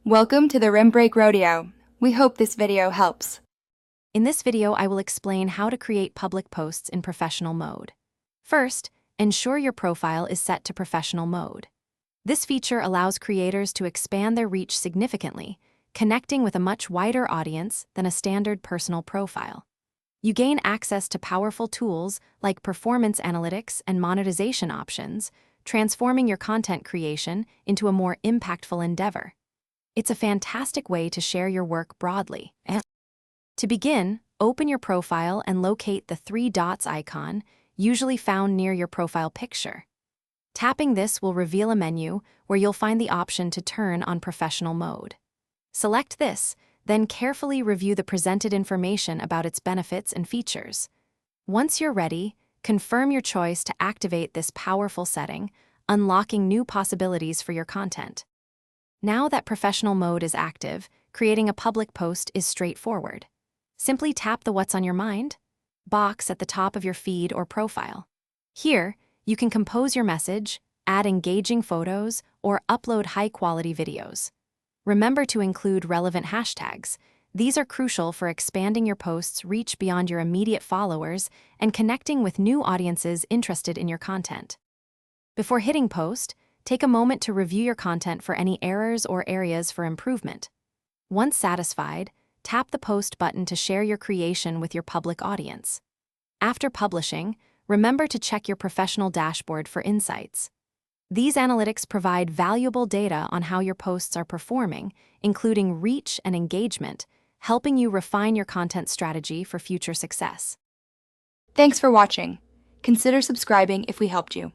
Welcome to the Rim Break Rodeo. We hope this video helps. In this video, I will explain how to create public posts in professional mode. First, ensure your profile is set to professional mode. This feature allows creators to expand their reach significantly, connecting with a much wider audience than a standard personal profile. You gain access to powerful tools like performance analytics and monetization options, transforming your content creation into a more impactful endeavor. It's a fantastic way to share your work broadly. To begin, open your profile and locate the three dots icon, usually found near your profile picture. Tapping this will reveal a menu where you'll find the option to turn on professional mode. Select this, then carefully review the presented information about its benefits and features. Once you're ready, confirm your choice to activate this powerful setting, unlocking new possibilities for your content. Now that professional mode is active, creating a public post is straightforward. Simply tap the What's on Your Mind box at the top of your feed or profile. Here, you can compose your message, add engaging photos, or upload high-quality videos. Remember to include relevant hashtags. These are crucial for expanding your post's reach beyond your immediate followers and connecting with new audiences interested in your content. Before hitting post, take a moment to review your content for any errors or areas for improvement. Once satisfied, tap the Post button to share your creation with your public audience. After publishing, remember to check your professional dashboard for insights. These analytics provide valuable data on how your posts are performing, including reach and engagement, helping you refine your content strategy for future success. Thanks for watching. Consider subscribing if we helped you.